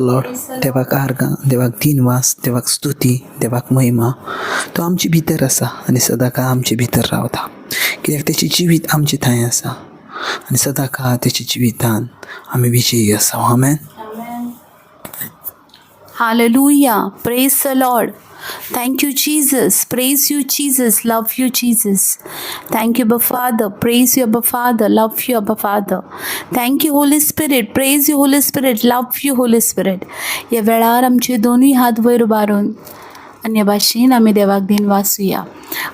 Lord. देवाक आर्गां, देवाक दिनवास, देवाक स्तुती, देवाक महिमा. तो आमचे भितर आसा आनी सदां काळ आमचे भितर रावता. कित्याक तेचें जिवीत आमचे थंय आसा आनी सदां काळ तेच्या जिवितान आमी विजयी आसा. आमेन. Hallelujah. Praise the Lord. Thank you, Jesus. Praise you, Jesus. Love you, Jesus. Thank you, Abba Father. Praise you, Abba Father. Love you, Abba Father. Thank you, Holy Spirit. Praise you, Holy Spirit. Love you, Holy Spirit. या वेळार आमचे दोनूय हात वयर उबारून अन्य भाशेन आमी देवाक दिन वाचुया.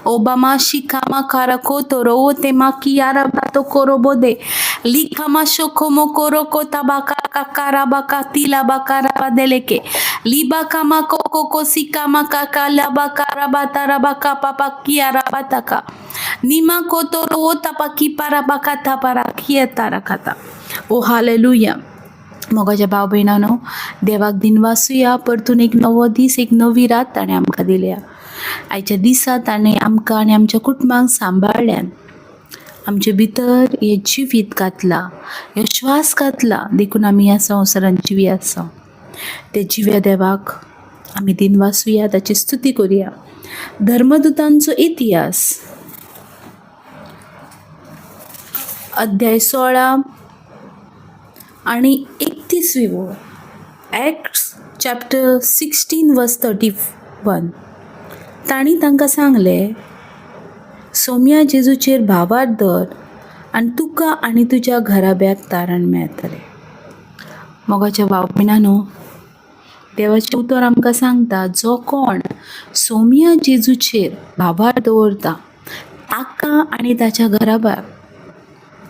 ओबामा शिकामा कारको तोरो तेमा कियारा बातो कोरोबोदे लिखामा शोकोमो कोरोको ताबाका काकारा बाका तिला बाकारा बादेलेके लिबा कामा कोको कोसिकामा काका लाबाकारा बातारा बाका पापा कियारा बाताका निमा को तोरो तापाकी पारा बाका तापारा कियतारा खाता. ओ हालेलुया. मोगाच्या भाव भयणांनो, देवाक दिन वाचुया. परतून एक नवो दीस, एक नवी रात ताणें आमकां दिल्या. आयच्या दिसा ताणें आमकां आनी आमच्या कुटुंबांक सांबाळल्यान आमचे भितर हे जिवीत घातला, हे श्वास घातला, देखून आमी ह्या संवसारान जिवी आसा. ते जिव्या देवाक आमी दिन वाचुया, ताची स्तुती करुया. धर्मदुतांचो इतिहास अध्याय 16 आणि 31वी ओळ. Acts chapter 16 verse 31. तांणी तांकां सांगलें, सोम्या जेजूचेर भावार धर आनी तुका आनी तुज्या घराब्याक तारण मेळटलें. मोगाच्या भाव भयणांनो, देवाचें उतर आमकां सांगता, जो कोण सोम्या जेजूचेर भावार दवरता ताका आनी ताच्या घराब्याक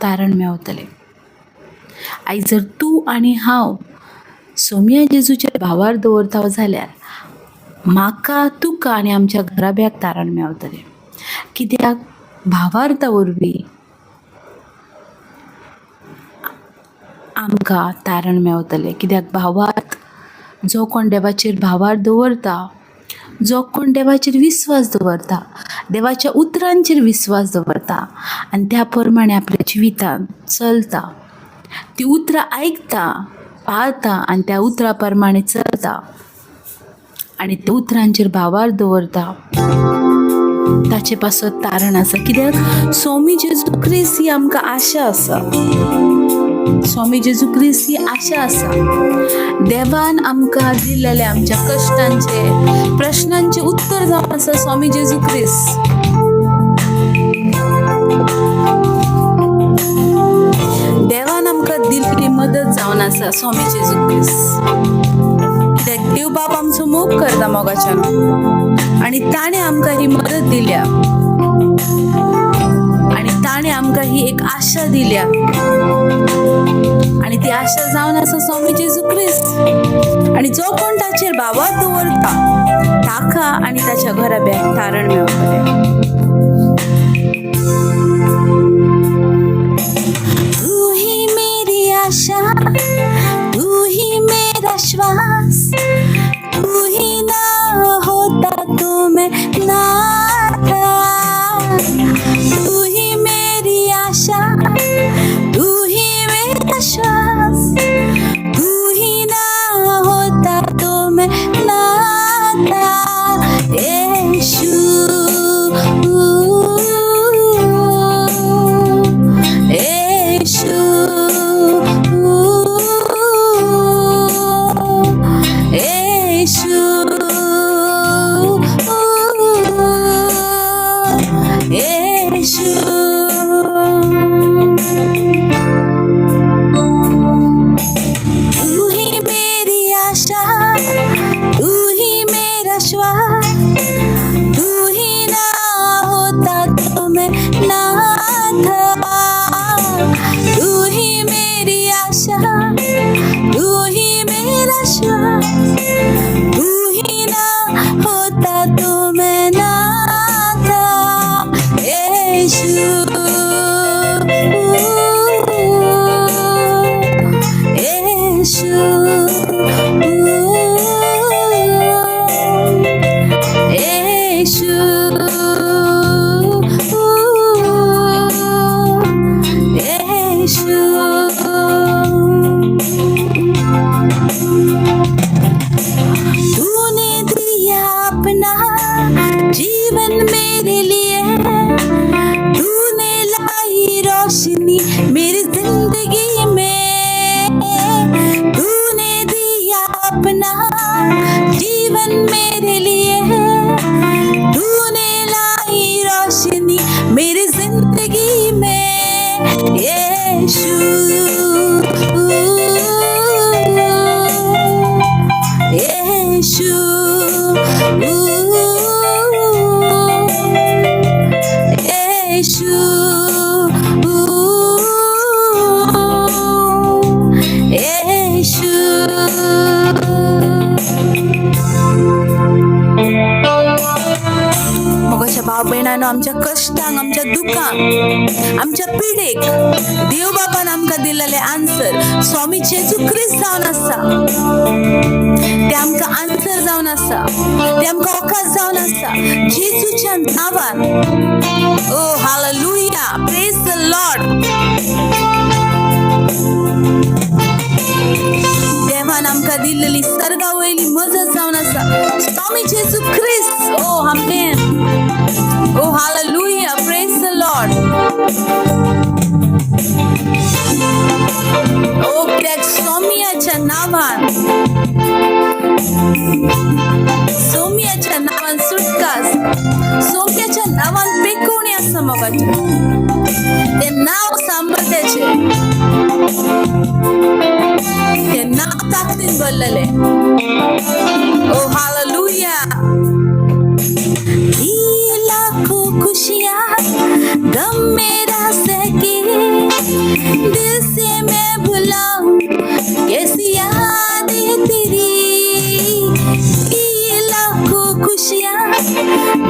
तारण मेळटलें. आयज जर तूं आनी हांव सोम्या जेजूचेर भावार दवरता जाल्यार म्हाका, तुका आनी आमच्या घराब्याक तारण मेळटलें. कित्याक भावार्था वरवीं आमकां तारण मेळटलें. कित्याक भावार्थ जो कोण देवाचेर भावार दवरता, जो कोण देवाचेर विस्वास दवरता, देवाच्या उतरांचेर विस्वास दवरता आनी त्या प्रमाणे आपल्या जिवितान चलता, ती उतरां आयकता, पाळता आनी त्या उतरां प्रमाणे चलता आनी त्या उतरांचेर भावार दवरता, ताचे पासत तारण आसा. कित्याक स्वामी जेजू ख्रिस्त ही आमकां आशा आसा. स्वामी जेजू ख्रिस्त ही आशा आसा. देवान आमकां दिलेले आमच्या कश्टांचे, प्रश्नांचे उत्तर जावन आसा स्वामी जेजू ख्रिस्त. देवान आमकां दिल्ली मदत जावन आसा स्वामी जेजू ख्रिस्त. कित्याक देव बाब आमचो मोग करता मोगाच्यान आनी ताणें आमकां ही मदत दिल्या आनी ताणें आमकां ही एक आशा दिल्या आनी ती आशा जावन आसा स्वामी जेजू ख्रिस्त. आनी जो कोण ताचेर भावार दवरता ताका आनी ताच्या घराब्याक तारण मेळटलें. तू ही मेरी आशा, तू ही मेरा श्वास, तू ही ना होता तो मैं ना था. तू ही मेरी आशा, तू ही मेरा श्वास, तू ही ना होता तो मैं ना था. यीशु अपना जीवन मेरे लिए, तूने लाई रोशनी मेरी जिंदगी में, यीशु यीशु यीशु मग अशा भाव बहिणांनो, आमच्या कष्टांक, आमच्या दुखांक, आमच्या पिडेक देव बापान आमकां दिलेले आन्सर स्वामी जेजू क्रिस्त जावन आसा. ते आमकां आन्सर जावन आसा, ते आमकां वखद जावन आसा जेजूच्या नांवान. ओ हालेलुया, प्रेज द लॉर्ड. देवान आमकां दिल्लेली सर्गा वयली मजत जावन आसा स्वामी जेजू क्रिस्त. ओ आमेन. ओ हालेलुया, प्रेज द लॉर्ड. ओ कित्याक स्वामीयाच्या नांवान, स्वामीयाच्या नांवान सुटका आसा, स्वामीयाच्या नांवान पेकोवणी आसा. मोगाचें ते नांव सांबाळ्याचें, ते नांव ताकदीन भरलेलें. ओ हालेलुया. लाखों खुशियाँ गम मेरा सके, दिल से मैं भुलाऊं कैसी यादें तेरी. लाखों खुशियाँ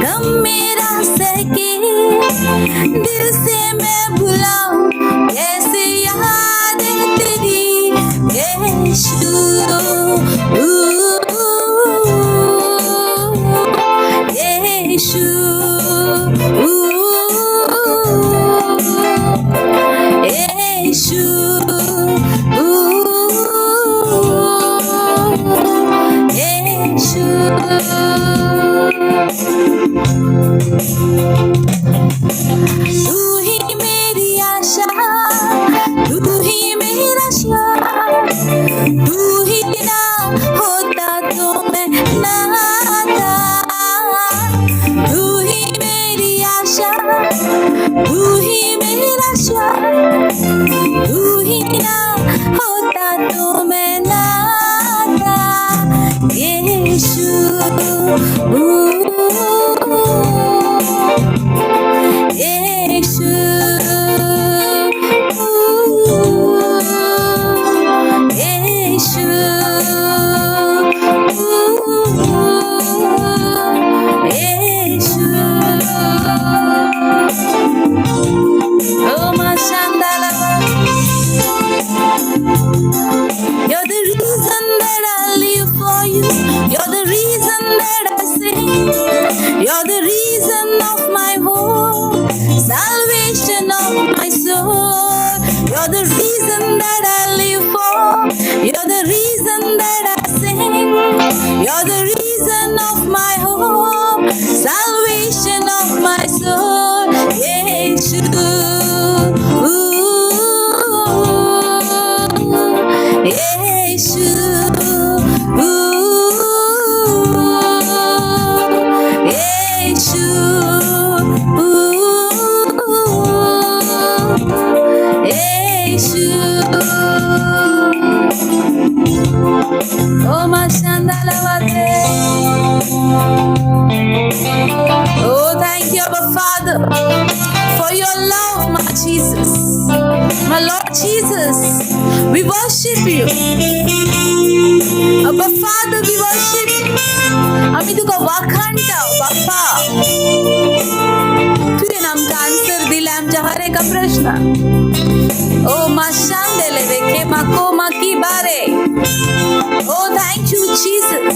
गम मेरा सके, दिल से मैं भुलाऊं कैसी यादें तेरी. यीशु यीशु तू ही मेरी आशा, तू ही मेरा श्वास, तू ही ना होता तो मैं ना था. तू ही मेरी आशा, तू ही मेरा श्वास, तू ही ना होता तो मैं ना था. यीशु यीशु यीशु यीशु. ओ माशांदाला, you're the reason that I live for you, you're the reason that I sing, you're the reason of my hope, salvation of my soul. You're the reason that I live for, you're the reason that I sing, you're the reason of my hope, salvation of my soul. Yeshu Yeshu Yeshu Yeshu. Oh Mashandalawate. Oh, thank you, Abba Father, for your love, my Jesus, my Lord Jesus. We worship you, Abba Father. We worship you. आम्ही तुका वाखाणटाव बाप्पा. तुवें आमकां answer दिलें आमच्या हर एका प्रश्नाक. ओ माशांदेले वेखे माको माकी बारे. Oh, thank you, Jesus.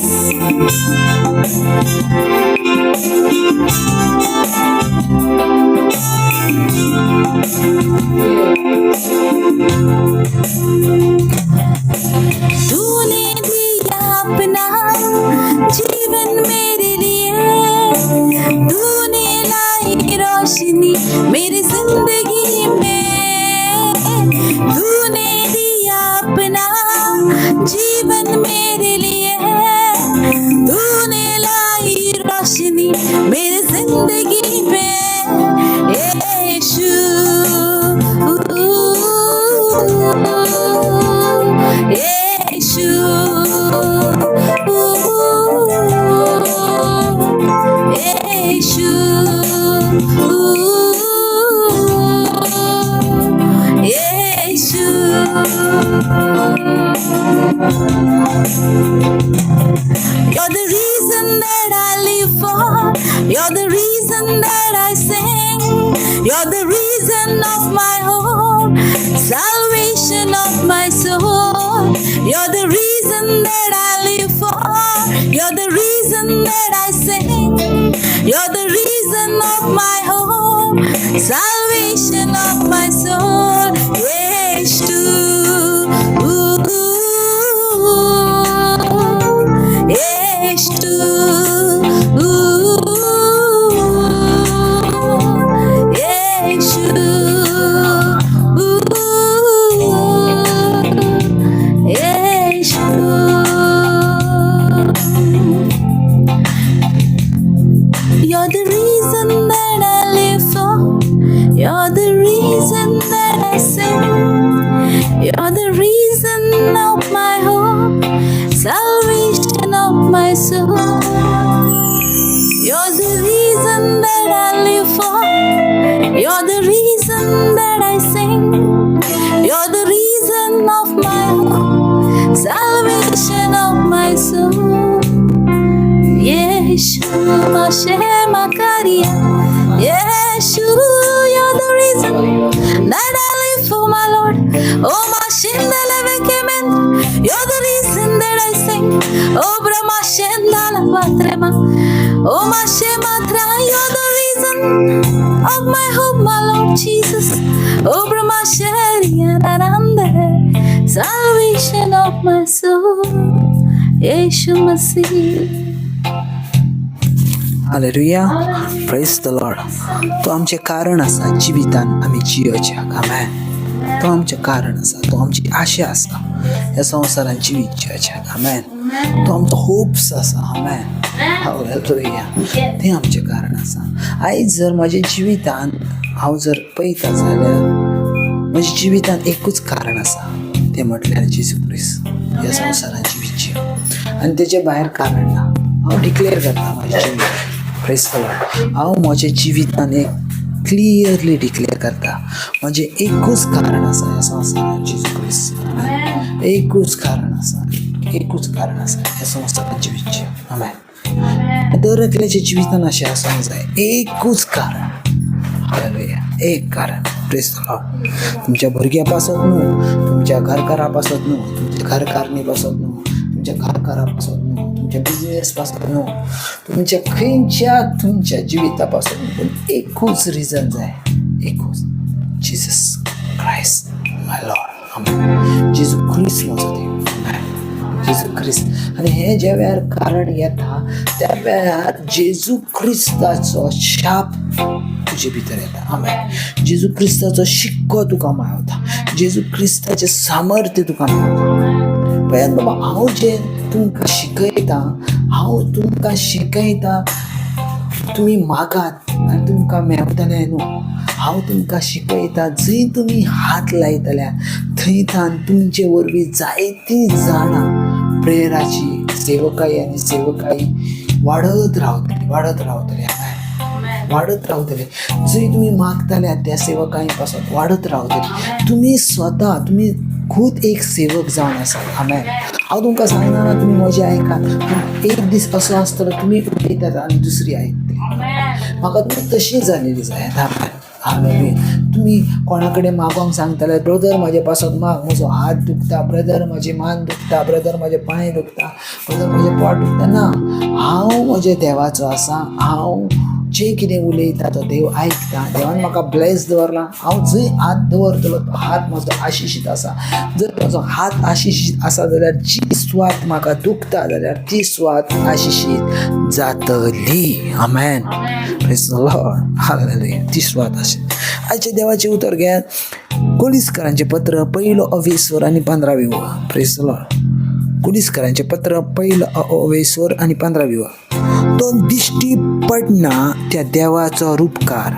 तूने दिया अपना जीवन मेरे लिए, तूने लाई रोशनी मेरी जिंदगी में, तूने दिया अपना जीवन मेरे लिए, जिंदगी में यीशु, यीशु, यीशु, यीशु। You're the reason that I live for. You're the reason that I sing. You're the reason of my hope, salvation of my soul. You're the reason that I live for. You're the reason that I sing. You're the reason of my hope, salvation of my soul. Yeshu, Yeshu, Yeshu, You're the reason that I live for. You're the reason that I sing. You're the reason of my hope, salvation of my soul. You're the reason that I live for. You're the reason that I sing. You're the reason of my hope, salvation of my soul. Yeshu, Hashem, Akaria. Yeshu, you're the reason that I live for, my Lord. Oh, Mashinda Levekemen, you're the reason that I sing. Oh, Brahma Shinda Lavatrema. Oh, Mashematra, you're the reason of my hope, my Lord Jesus. Oh, Brahma Sharia Narande, salvation of my soul. Yeshu Masih. Hallelujah, praise the Lord. तो आमचे कारण आसा जिवितान आमी जियोच्याक. आमेन. तो आमचे कारण आसा, तो आमची आशा आसा ह्या संवसारान जिवीत जियोच्याक. आमेन. तो आमचो होप्स आसा. आमेन. हालेलुया. तें आमचें कारण आसा. आयज जर म्हज्या जिवितान हांव जर पळयता जाल्यार म्हज्या जिवितान एकूच कारण आसा, तें म्हटल्यार जेजू क्रिस्त ह्या संवसारान जिवीत जियो, आनी तेचे भायर कारण ना. हांव डिक्लेअर करता म्हजें जिवीत. Praise the Lord. हांव म्हज्या जिवितान एक क्लियरली डिक्लेअर करता, म्हजें एकूच कारण आसा ह्या संवसारान जेजू क्रिस्त. एकूच कारण आसा, एकूच कारण आसा ह्या संवसारान जिवीत जियो. आमेन. दर एकल्याच्या जिवितान अशें आसूंक जाय, एकूच कारण. हालेलुया. एक कारण. Praise the Lord. तुमच्या भुरग्यां पासत न्हू, तुमच्या घरकारा पासत न्हू, तुमच्या घरकारणी पासत न्हू, तुमच्या घरकारा पासत न्हू, तुमच्या बिझनेस पासत न्हू, तुमच्या खंयच्या तुमच्या जिविता पासून पूण एकूच रिजन जाय. एकूच जीसस क्रायस्ट माय लॉर्ड. आमेन. जेजू क्रिस्त म्हजो देव. आमेन. जेजू क्रिस्त. आनी हें ज्या वेळार कारण येता त्या वेळार जेजू क्रिस्ताचो शाप तुजे भितर येता. आमेन. जेजू क्रिस्ताचो शिक्को तुका मेळटा. जेजू क्रिस्ताचें सामर्थ्य तुका मेळटा. पळयात बाबा, हांव जें तुमकां शिकयता, तुमी मागात आनी तुमकां मेळटलें न्हू. हांव तुमकां शिकयता, जंय तुमी हात लायतल्या थंयच्यान तुमचे वरवीं जायतीं जाणां प्रेयराची सेवकाई आनी सेवकाई वाडत रावतली. जंय तुमी मागतल्या त्या सेवकाई पासून वाडत रावतली. तुमी स्वता खूद एक सेवक जावन आसात. आमेन. हांव तुमकां सांगना ना तुमी म्हजें आयकात, पूण एक दीस असो आसतलो तुमी उलयतात आनी दुसरी आयकता. म्हाका तुमी तशीं जालेली जाय. आमेन. तुमी कोणा कडेन मागोंक सांगतले, ब्रदर म्हाजे पासत माग, म्हजो हात दुखता, ब्रदर म्हाजे मान दुखता, ब्रदर म्हाजे पांय दुखता, ब्रदर म्हाजें पोट दुखता. ना, हांव म्हज्या देवाचो आसा. हांव जें कितें उलयता तो देव आयकता. देवान म्हाका ब्लेस दवरला. हांव जंय हात दवरतलो तो हात म्हजो आशिशीत आसा. जर म्हजो हात आशिशीत आसा जाल्यार जी स्वात म्हाका दुखता जाल्यार ती स्वात आशिशीत जातली. Amen. Praise the Lord. Hallelujah. ती स्वात आशित. आयचे देवाचें उतर घेयात. कोलिस्करांचें पत्र 1 आनी 15. Praise the Lord. कोलिस्करांचें पत्र 1 आणि 15. तो दिश्टी पडना त्या देवाचो रूपकार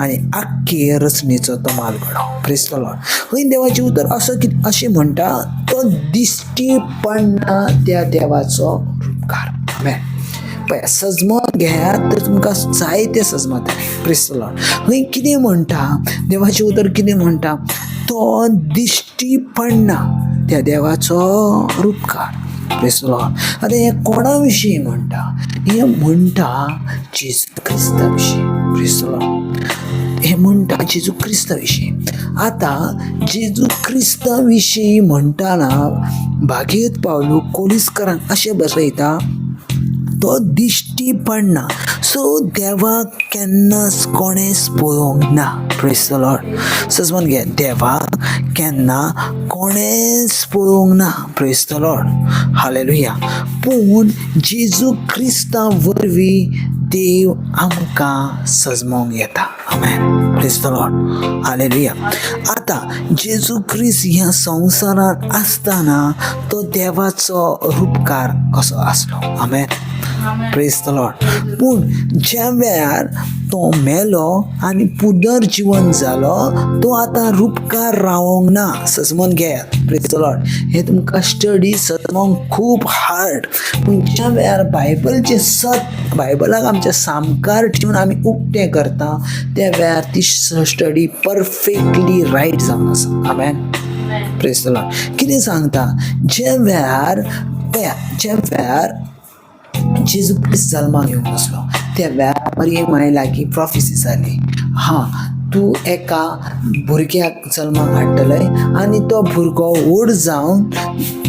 आनी आख्खे रचनेचो तो मालगडो. Praise the Lord. खंय देवाचें उतर अशें म्हणटा, तो दिश्टी पडना त्या देवाचो रूपकार. पळय, सजमत घेयात तर तुमकां जायते सजमत. Praise the Lord. खंय कितें म्हणटा, देवाचें उतर कितें म्हणटा, तो दिश्टी पडना त्या देवाचो रूपकार. Praise the Lord. आतां हें कोणा विशीं म्हणटा? हें म्हणटा जेजू क्रिस्ता विशीं. Praise the Lord. हे म्हणटा जेजू क्रिस्ता विशीं. आतां जेजू क्रिस्ता विशीं म्हणटाना भागीत पावलू कोलिस्करांक अशें बरयता, तो दिश्टी पडना. सो देवाक केन्नाच कोणेंच पळोवंक ना. Praise the Lord. सजमन घे, देवाक केन्ना कोणेंच पळोवंक ना. Praise the Lord. हालेलुया. पूण जेजू क्रिस्ता वरवीं देव आमकां सजमोंक येता. Amen. Praise the Lord. Hallelujah. आतां जेजू क्रिस्त ह्या संवसारांत आसतना तो देवाचो रूपकार कसो आसलो. आमेन. Praise the Lord. पूण ज्या वेळार तो मेलो आनी पुनर्जीवन जालो, तो आतां रूपकार रावोंक ना. सजमोन घेयात. Praise the Lord. हे तुमकां स्टडी सजमोंक खूब हार्ड. पूण ज्या वेळार बायबलचें बायबलाक आमच्या सामकार ठेवन आमी उक्तें करता, त्या वेळार ती स्टडी परफेक्टली रायट जावन आसा. आमेन. Praise the Lord. कितें सांगता, ज्या वेळार जेजू क्रिस्त जल्माक येवंक नासलो, त्या वेळार मरियम लागीं प्रॉफेसी जाली. तूं एका भुरग्याक जल्माक हाडटलें आनी तो भुरगो व्हड जावन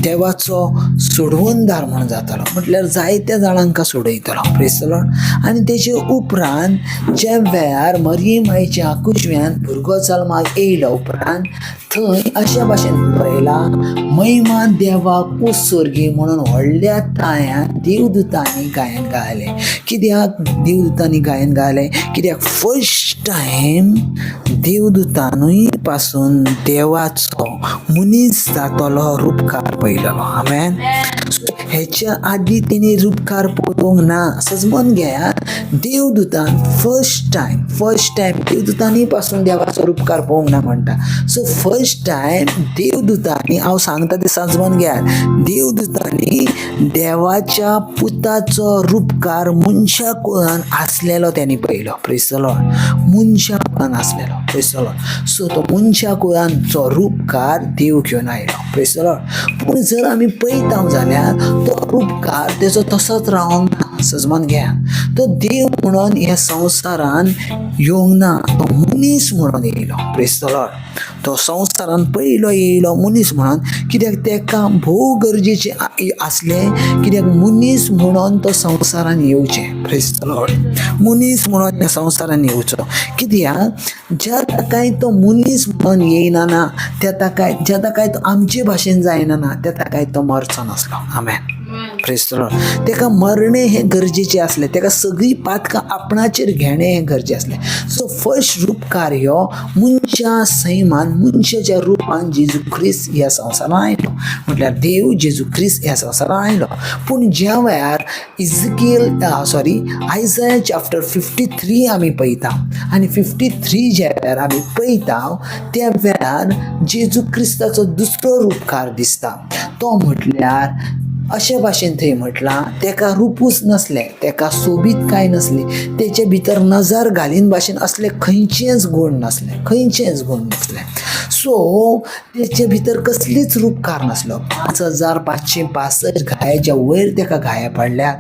देवाचो सोडवणदार म्हणून जातालो. म्हटल्यार जायत्या जाणांक सोडयतलो. Praise the Lord. आनी तेचे उपरांत ज्या वेळार मरियमाच्या कुशव्यान भुरगो जल्माक येयलो उपरांत थंय अशा भाशेन बरयला, महिमा देवाक उत्सर्गी म्हणून व्हडल्या ताळ्यान देवदूतांनी गायन गायलें. कित्याक देवदूतांनी गायन गायलें? कित्याक फर्स्ट टायम देवदूतांनी पासून देवाचो मनीस जातलो रूपकार पळयलो. आमेन. हेच्या आदी तेणी रूपकार पळोवंक ना. सजमोन घेया, देवदूतान फर्स्ट टायम देवदूतांनी पासून देवाचो रूपकार पळोवंक ना म्हणटा. सो फर्स्ट टायम देवदूतांनी, हांव सांगता ते सजमोन घेया, देवदूतांनी देवाच्या पुताचो रूपकार मनशा कुळान आसलेलो त्यांनी पळयलो. Praise the Lord. मनशा कुळान आसलेलो. Praise the Lord. सो तो मनशा कुळांचो रूपकार देव घेवन आयलो. Praise the Lord. पूण जर आमी पळयता जाल्यार तो रूपकार तेचो तसोच रावंक ना. सजमोन घेया, तो देव म्हणून ह्या संवसारान येवंक ना, तो मनीस म्हणून येयलो. Praise the Lord. तो संवसारान पयलो येयलो मनीस म्हणून. कित्याक तेका भोव गरजेचे आसले, कित्याक मनीस म्हणून तो संवसारान येवचें. Praise the Lord. मनीस म्हणून ह्या संवसारान येवचो. कित्याक ज्या ताकाय तो मनीस म्हणून येयना ना, त्या ताकाय तो आमचे भाशेन जायना ना, त्या ताकाय तो मरचो नासलो. आमेन. Praise the Lord. तेका मरणे हे गरजेचे आसले, तेका सगळी पातकां आपणाचेर घेणे हे गरजेचे आसले. सो फर्स्ट रूपकार ह्यो मनशा सैमान, मनशाच्या रूपान जेजू क्रिस्त ह्या संवसारान आयलो. म्हटल्यार देव जेजू क्रिस्त ह्या संवसारान आयलो. पूण ज्या वेळार आयझाया चॅप्टर 53 आमी पळयता आनी 53 ज्या वेळार आमी पळयता, त्या वेळार जेजू क्रिस्ताचो दुसरो रूपकार दिसता. तो म्हटल्यार अशे भाशेन थंय म्हटलां, तेका रूपूच नसलें, तेका सोबीत कांय नसलें, तेचे भितर नजर घालीन भाशेन असले खंयचेच गूण नसले. सो तेचे भितर कसलीच रूपकार नासलो. 5565 घायाच्या वयर तेका घाया पडल्यात,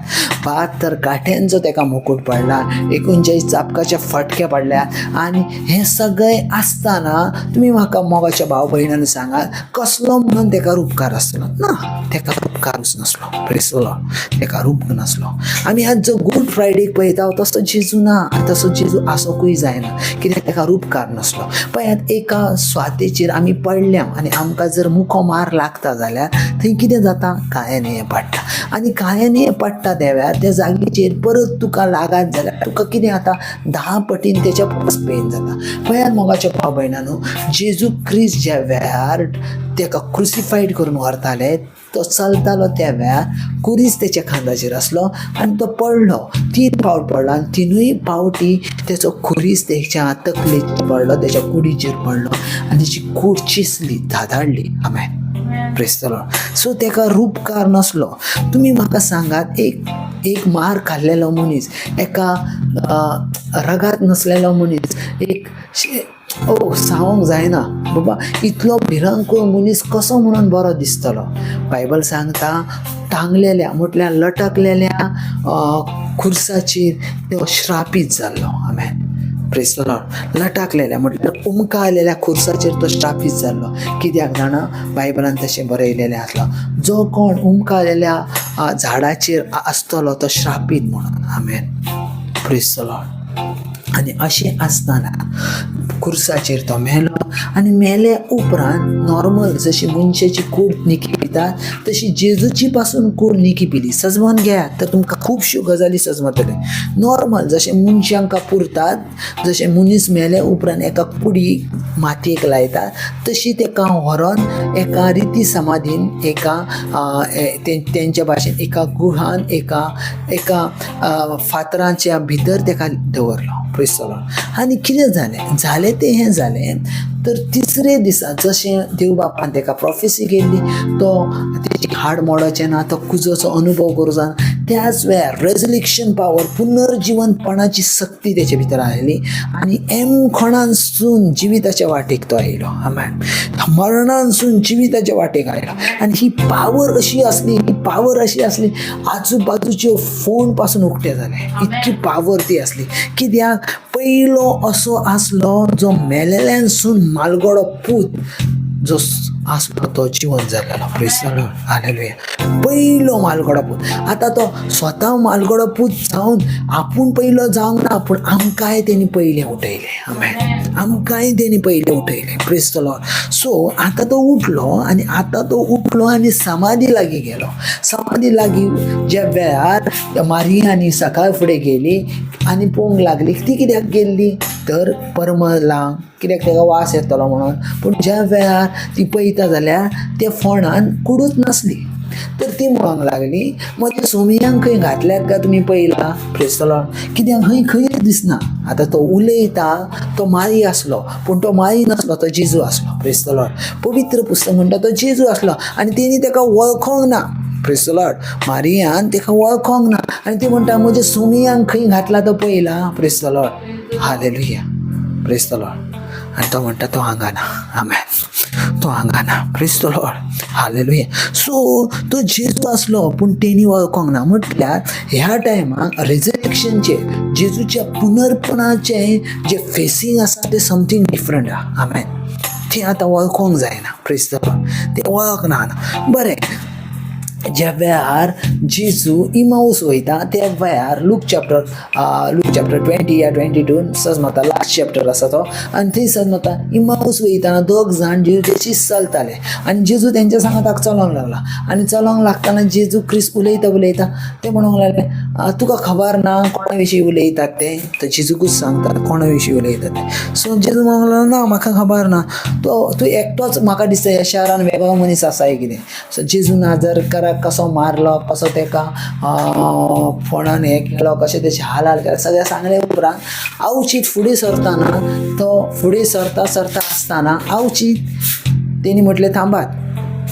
72 काठ्यांचो तेका मुकुट पडला, 39 चापकाचे फटके पडल्यात. आनी हे सगळें आसतना तुमी म्हाका मोगाच्या भाव भयणांनी सांगात, कसलो म्हणून तेका रूपकार आसलो ना? तेका रूपकारूच नसलो. Praise the Lord. तेका रूप नासलो. आमी आज जो गुड फ्रायडेक पळयता तसो जेजू ना, तसो जेजू आसोकूय जायना, कित्याक तेका रूपकार नसलो. पळयात, एका स्वातेचेर आमी पडल्या आनी आमकां जर मुखो मार लागता जाल्यार थंय कितें जाता? काळें पडटा. आनी काळें पडटा त्या वेळार त्या जागेचेर परत तुका लागत जाल्यार तुका कितें जाता? 10 पटीन तेच्या परस पेन जाता. पळयात मोगाच्या भाव भयणांनो, जेजू क्रिस्त ज्या वेळार तेका क्रुसिफायड करून व्हरताले, तो चलतालो त्या वेळार कुरीस त्याच्या खांदाचेर आसलो आनी तो पडलो. 3 फावट पडलो आनी 3य फावटी त्याचो खुरीस त्याच्या तकलेचेर पडलो, त्याच्या कुडीचेर पडलो आनी त्याची कूड चिसली, धादाडली. आमेन. Praise the Lord. सो तेका रूपकार नसलो. तुम्ही म्हाका सांगात, एक मार खाल्लेलो मनीस, एका रगात नसलेलो मनीस, सांगूंक जायना बाबा इतलो भिरांकूळ मनीस कसो म्हणून बरो दिसतलो. बायबल सांगता टांगलेल्या म्हटल्यार लटकलेल्या खुर्साचेर तो श्रापीत जाल्लो. आमेन. Praise the Lord. लटकलेल्या म्हटल्यार उमकालेल्या खुर्साचेर तो श्रापीत जाल्लो. कित्याक जाणा, बायबलान तशें बरयलेलें आसलो, जो कोण उमकालेल्या झाडाचेर आसतलो तो श्रापीत म्हणून. आमेन. Praise the Lord. आनी अशें आसतना खुर्साचेर तो मेलो आनी मेले उपरांत नॉर्मल जशी मनशाची कूड निकी पिता तशी जेजूची पासून कूड निकी पिली. सजमोन घेयात तर तुमकां खुबश्यो गजाली सजमतले. नॉर्मल जशें मनशांक पुरतात, जशें मनीस मेले उपरांत एका कुडीक मातयेक लायतात, तशी तेका व्हरोन एका रिती समाधीन, एका तेंच्या भाशेन एका गुहान, एका फातराच्या भितर तेका दवरलो. Praise the Lord. आनी कितें जालें तें हें जालें तर तिसरे दिसा जशें देव बापान तेका प्रॉफेसी केल्ली, तो तेची हाड मोडचें ना, तो कुजोचो अनुभव करूं ना, त्याच वेळार रेजरेक्शन पावर, पुनर्जीवनपणाची शक्ती तेचे भितर आयली आनी एमखणानसून जिविताच्या वाटेक तो आयलो. आमेन. मरणानसून जिविताच्या वाटेक आयलो. आनी ही पावर अशी आसली आजूबाजूचे फोन पासून उक्ते जाले. इतकी पावर ती आसली. कित्याक पयलो असो आसलो जो मेलेल्यांसून मालगडो पूत जो आसलो तो जिवन जाल्लो. Praise the Lord. हालेलुया. पयलो मालगडो पूत. आतां तो स्वता मालगडो पूत जावन आपूण पयलो जावंक ना, पूण आमकांय तेणी पयलें उठयलें. आमेन. आमकांय तेणी पयलें उठयलें. Praise the Lord. सो आतां तो उठलो आनी समाधी लागीं गेलो. समाधी लागीं ज्या वेळार मारियानी सकाळ फुडें गेली आनी पळोवंक लागली, ती कित्याक गेल्ली तर परमलांक, कित्याक तेका वास येतलो म्हणून. पूण ज्या वेळार ती पळयता जाल्यार त्या फोंडान कुडूच नासली. तर ती म्हणूंक लागली, म्हज्या सोमयांक खंय घातल्यात काय तुमी पळयला. Praise the Lord. कित्याक खंयच दिसना. आतां तो उलयता, तो मारी आसलो, पूण तो मारी नासलो, तो जेजू आसलो. Praise the Lord. पवित्र पुस्तक म्हणटा तो जेजू आसलो आनी तेणी तेका वळखोंक ना. Praise the Lord. मारियान तेका वळखोंक ना आनी ती म्हणटा म्हज्या सोमयांक खंय घातला तो पळयला. Praise the Lord. हालेलुया. Praise the Lord. आनी तो म्हणटा तो हांगाना. आमेन. तो हांगाना. Praise the Lord. हालेलुया. सो तो जेजू आसलो पूण तेणी वळखोंक ना. म्हटल्यार ह्या टायमाक रेजरेक्शनचे, जेजूच्या पुनर्पणाचे जे फेसींग आसा ते समथींग डिफरंट आहा. आमेन. ते आतां वळखोंक जायना. Praise the Lord. ते वळखना. बरें. ज्या वेळार जेजू इमाऊस वयता त्या वेळार लूक चॅप्टर 20 या 22 सजमता लास्ट चॅप्टर आसा तो. आनी थंय सजमता इमाऊस वयताना 2 जाण जेजूची चलताले आनी जेजू तेंच्या सांगाताक चलोंक लागला. आनी चलोंक लागताना जेजू क्रिस्त उलयता ते म्हणूंक लागले, तुका खबर ना कोणा विशीं उलयतात ते. तर जेजूकूच सांगता कोणा विशीं उलयतात ते. सो जेजू म्हणूंक लागलो, ना म्हाका खबर ना, तूं एकटोच म्हाका दिसता ह्या शारान वेगळो मनीस आसा कितें. सो जेजू नाजर करा कसो मारलो, कसो तेका फोंडान हें केलो, कशें तेचे हालाल केले सगळें सांगले उपरांत आवचीत फुडें सरताना, तो फुडें सरता आसतना आवचीत तेणी म्हटलें थांबात.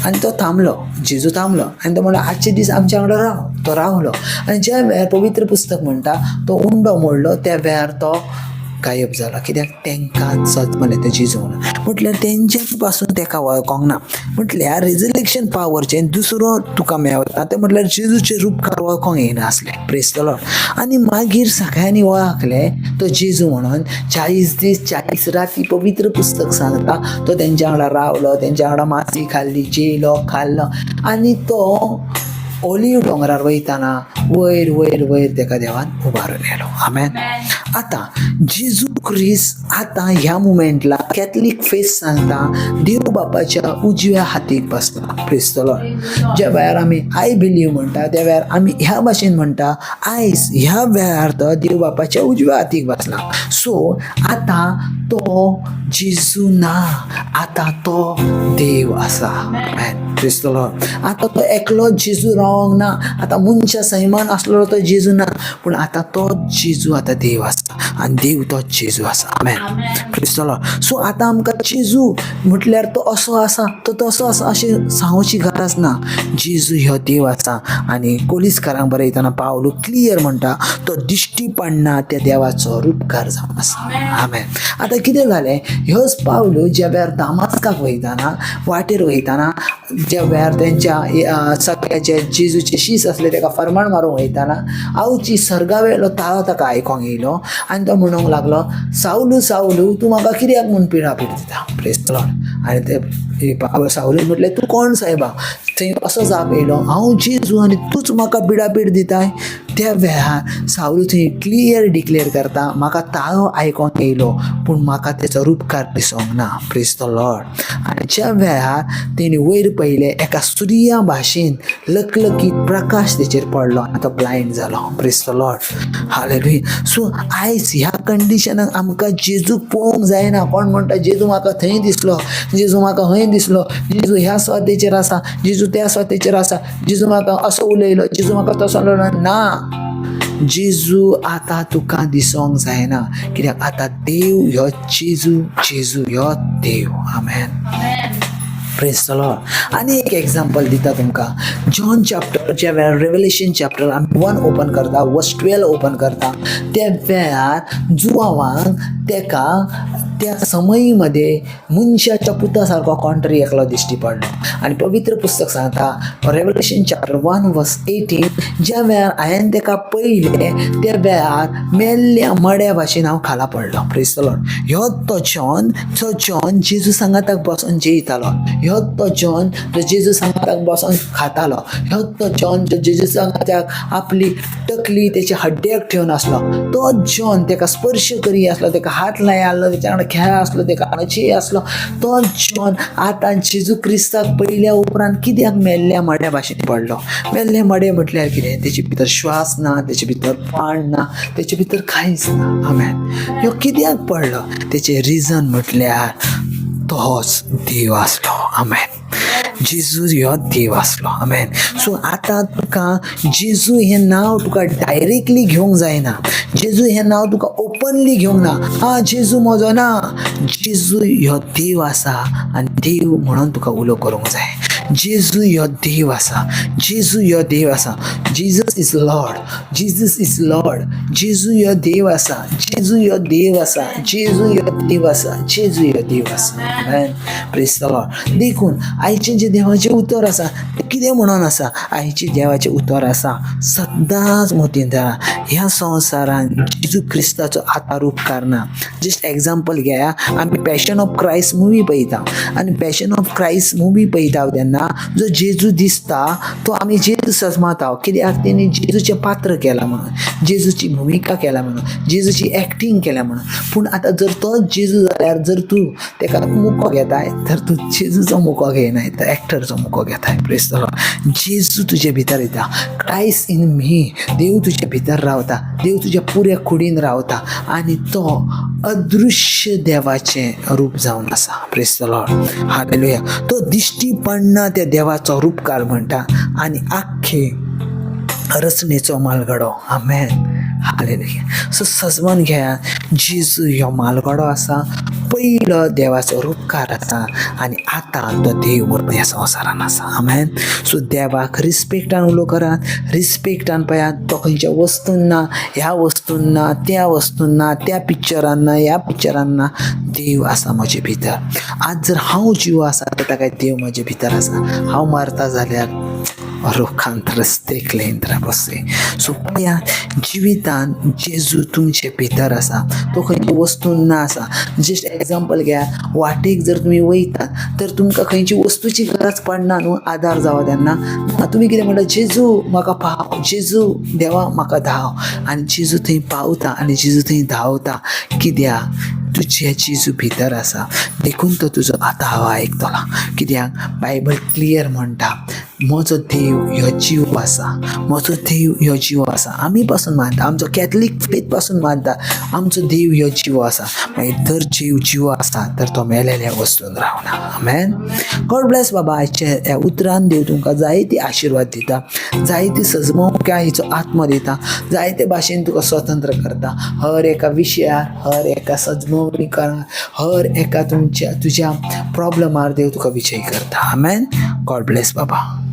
आनी तो थांबलो. जेजू थांबलो आनी तो म्हणलो आजचे दीस आमच्या वांगडा राव. तो रावलो आनी ज्या वेळार पवित्र पुस्तक म्हणटा तो उंडो मोडलो त्या वेळार तो गायब जाला. कित्याक तेंकां सजमलें तें जेजू म्हणून. म्हटल्यार तेंच्या पासून तेका वळखोंक ना. म्हटल्यार रेजरेक्शन पावरचें दुसरो तुका मेळटा तें म्हटल्यार जेजूचे रूपकार वळखोंक येनासलें. Praise the Lord. आनी मागीर सगळ्यांनी वळखलें तो जेजू म्हणून. 40 दीस 40 राती पवित्र पुस्तक सांगता तो तेंच्या वांगडा रावलो, तेंच्या वांगडा माती खाल्ली, जेयलो, खाल्लो आनी तो ओलिव दोंगरार वयताना वयर तेका देवान उबारून येलो. आमेन. आतां जेजू क्रिस्त आता ह्या मुमेंटला कॅथलिक फेथ सांगता देव बापाच्या उजव्या हातीक बसला. Praise the Lord. ज्या वेळार आमी आय बिलीव म्हणटा त्या वेळार आमी ह्या भाशेन म्हणटा आयज ह्या वेळार तो देव बापाच्या उजव्या हातीक बसला. सो आता तो जेजू ना, आता तो देव आसा. Praise the Lord. आता तो एकलो जेजू रावंक ना, आता मनशा सैमान असलो तो जेजू ना, पूण आता तो जेजू आता देव आसा आनी देव तो जेजू आसा. आमेन. Praise the Lord. सो आता आमकां जेजू म्हटल्यार तो असो आसा तो तसो आसा अशें सांगोची गरज ना. जेजू ह्यो देव आसा आनी कोलिस्कारांक बरयतना पावलो क्लियर म्हणटा तो दिश्टी पडना त्या देवाचो रूपकार जावन आसा. आमेन. आता कितें जालें, ह्योच पावलो ज्या वेळार दामास्काक वयताना वाटेर वयताना ज्या वेळार तेंच्या सगळ्या जे जेजूचे शीस असले ताका फरमाण मारूंक वयताना आवची सर्गावेलो ताळो ताका आयकोंक येयलो आनी तो म्हणूंक लागलो सावलू सावलू तूं म्हाका कित्याक म्हूण पिडापीड दिता. Praise the Lord. आनी ते सावलून म्हटलें तूं कोण सायबा. थंय असो जाप येयलो हांव जेजू आनी तूंच म्हाका पिडापीड दिताय. त्या वेळार सावलू थंय क्लियर डिक्लेअर करता म्हाका ताळो आयकोंक येयलो पूण म्हाका तेचो रूपकार दिसोंक ना. Praise the Lord. आनी ज्या वेळार तेणी वयर पयलें एका सुर्या भाशेन लकलकीत प्रकाश तेचेर पडलो आनी तो ब्लायंड जालो. Praise the Lord. हालेलुया. सो आयज ह्या कंडिशनाक आमकां जेजूक पळोवंक जायना. कोण म्हणटा जेजू म्हाका थंय दिसलो, जेजू म्हाका खंय दिसलो, जेजू ह्या स्वातेचेर आसा, जेजू त्या स्वातेचेर आसा, जेजू म्हाका असो उलयलो, जेजू म्हाका तसो उलयलो. ना, जेजू आता तुका दिसोंक जायना कित्याक आता देव ह्यो जेजू, जेजू ह्यो देव. आमेन. Praise the Lord. आनी एक एग्जाम्पल दिता तुमकां. जॉन चॅप्टर ज्या वेळार रेवलेशन चॅप्टर आमी 1 ओपन करता, वर्स 12 ओपन करता, त्या वेळार जुवावांक तेका त्या समयीमध्ये मनशाच्या पुता सारको कोणतरी एकलो दिश्टी पडलो आनी पवित्र पुस्तक सांगता रेवलेशन चॅप्टर 1 वर्स 18 ज्या वेळार हांवें तेका पळयलें त्या वेळार मेल्ल्या मड्या भाशेन हांव खाला पडलो. Praise the Lord. ह्यो तो जॉन जेजू सांगाताक बसून जेयतालो. ह्यो तो जॉन जो जेजू सांगाताक बसून खातालो. ह्यो तो जॉन जो जेजू सांगाताक आपली तकली तेच्या हड्ड्याक ठेवन आसलो. तो जॉन तेका स्पर्श करी आसलो, तेका हात लाय आसलो, तेच्या वांगडा खेळ आसलो, तेका आनची आसलो. तो जॉन आतां जेजू क्रिस्ताक पयल्या उपरांत कित्याक मेल्ल्या मड्या भाशेन पडलो. मेल्ले मडे म्हटल्यार कितें, तेचे भितर श्वास ना, तेचे भितर प्राण ना, तेचे भितर कांयच ना. आमेन. ह्यो कित्याक पडलो तेचे रिजन म्हटल्यार तोच देव आसलो. आमेन. जेजू ह्यो देव आसलो. आमेन. सो आतां तुका जेजू हें नांव तुका डायरेक्टली घेवंक जायना. जेजू हें नांव तुका ओपनली घेवंक ना. हा जेजू म्हजो ना. जेजू ह्यो देव आसा आनी देव म्हणून तुका उलो करूंक जाय. जेजू ह्यो देव आसा. जेजू ह्यो देव आसा. Jesus is Lord. Jesus is Lord. जेजू ह्यो देव आसा. जेजू ह्यो देव आसा. जेजू ह्यो देव आसा. जेजू ह्यो देव आसा. आमेन. Praise the Lord. देखून आयचे जे देवाचे उतर आसा ते कितें म्हणून आसा. आयचे देवाचे उतर आसा सदांच मोतीन धरा. ह्या संवसारान जेजू क्रिस्ताचो आतां रूपकार ना. जस्ट एग्जाम्पल घेया. आमी पॅशन ऑफ क्रायस्ट मुवी पळयता आनी पॅशन ऑफ क्रायस्ट मुवी पळयता तेन्ना जो जेजू दिसता तो आमी जेजू सजमाता कित्याक तेणी जेजूचें पात्र केलां म्हणून, जेजूची भुमिका केला म्हणून, जेजूची एक्टींग केल्या म्हणून. पूण आतां जर तो जेजू जाल्यार जर तूं तेका मुको घेताय तर तूं जेजूचो मुको घेयनाय तर एक्टरचो मुको घेताय. Praise the Lord. जेजू तुजे भितर येता. क्रायस्ट इन मी. देव तुजे भितर रावता. देव तुज्या पुऱ्या कुडीन रावता आनी तो अदृश्य देवाचें रूप जावन आसा. Praise the Lord. हालेलुया. तो दिश्टी पडना त्या देवाचो रूपकार म्हणटा आनी आख्खे रचनेचो मालगडो. आमेन. हालेलुया. सो सजमन घेया. जेजू ह्यो मालगडो आसा, पयलो देवाचो रूपकार आसा आनी आतां तो देव म्हणून ह्या संवसारान आसा. आमेन. सो देवाक रिस्पेक्टान उलो करात. रिस्पेक्टान पळयात. तो खंयच्या वस्तून ना, ह्या वस्तून ना, त्या वस्तून ना, त्या पिक्चरान ना, ह्या पिक्चरान ना. देव आसा म्हजे भितर. आज जर हांव जीव आसा तर ताका देव म्हजे भितर आसा. हांव मरता जाल्यार रोखांत रस्तेक लेंद्रा बसे. सो पळया जिवितान जेजू तुमचे भितर आसा. तो खंयची वस्तून ना आसा. जस्ट एग्जाम्पल घ्या. वाटेक जर तुमी वयतात तर तुमकां खंयची वस्तूची गरज पडना न्हू आदार जावं तेन्ना. तुमी कितें म्हणटा जेजू म्हाका पाव, जेजू देवा म्हाका धांव आनी जेजू थंय पावता आनी जेजू थंय धांवता. कित्याक तुजे जेजू भितर आसा देखून तो तुजो आतां हांव आयकतलो. कित्याक बायबल क्लियर म्हणटा म्हजो देव ह्यो जीव आसा, म्हजो देव ह्यो जीव आसा. आमी पासून मानता, आमचो कॅथलीक फेथ पासून मानता आमचो देव ह्यो जीव आसा. मागीर जर जीव आसा तर तो मेलेल्या वस्तून रावना. आमेन. गॉड ब्लेस बाबा. आयच्या ह्या उतरान देव तुमकां जायती आशिर्वाद दिता, जायती सजमोवक्याचो आत्मा दिता, जायते भाशेन तुका स्वतंत्र करता. हर एका विशयार, हर एका सजमोवणीकार, हर एका तुझ्या प्रॉब्लमार देव तुका विजय करता. आमेन. गॉड ब्लेस बाबा.